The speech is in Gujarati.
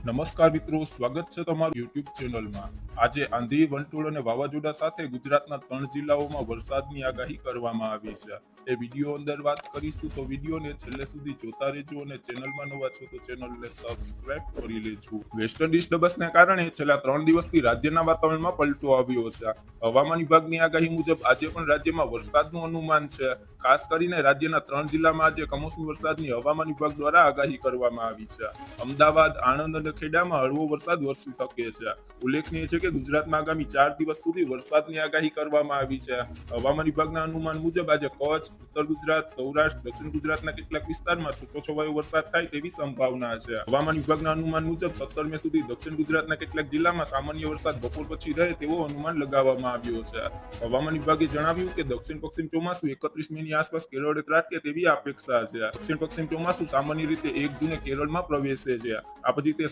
નમસ્કાર મિત્રો, સ્વાગત છે તમારું યુટ્યુબ ચેનલમાં. આજે આંધી, વંટોળ અને વાવાઝોડા સાથે ગુજરાતના 3 જિલ્લાઓમાં વરસાદની આગાહી કરવામાં આવી છે. એ વિડીયો અંદર વાત કરીશું, તો વિડીયોને છેલ્લે સુધી જોતા રહેજો અને ચેનલમાં નવા છો તો ચેનલને સબસ્ક્રાઇબ કરી લેજો. વેસ્ટ ઇન્ડિઝ દબસને કારણે છેલ્લા 3 દિવસથી રાજ્યના વાતાવરણમાં પલટો આવ્યો છે. હવામાન વિભાગની આગાહી મુજબ આજે પણ રાજ્યમાં વરસાદનું અનુમાન છે. ખાસ કરીને રાજ્યના 3 જિલ્લામાં આજે કમોસમી વરસાદની હવામાન વિભાગ દ્વારા આગાહી કરવામાં આવી છે. અમદાવાદ, આણંદ અને ખેડામાં હળવો વરસાદ વરસી શકે છે. ઉલ્લેખનીય છે કે ગુજરાતમાં આગામી 4 દિવસ સુધી વરસાદની આગાહી કરવામાં આવી છે. હવામાન વિભાગના અનુમાન મુજબ આજે કચ્છ, ઉત્તર ગુજરાત, સૌરાષ્ટ્ર, દક્ષિણ ગુજરાતના કેટલાક વિસ્તારમાં છૂટોછવાયો વરસાદ થાય તેવી સંભાવના છે. હવામાન વિભાગના અનુમાન મુજબ 17 મે સુધી દક્ષિણ ગુજરાતના કેટલાક જિલ્લામાં સામાન્ય વરસાદ બપોર પછી રહે તેવો અનુમાન લગાવવામાં આવ્યો છે. હવામાન વિભાગે જણાવ્યું કે દક્ષિણ પશ્ચિમ ચોમાસું 31 મેની આસપાસ કેરળે ત્રાટકે તેવી અપેક્ષા છે. દક્ષિણ પશ્ચિમ ચોમાસું સામાન્ય રીતે 1 જૂને કેરળમાં પ્રવેશે છે. આ પછી તે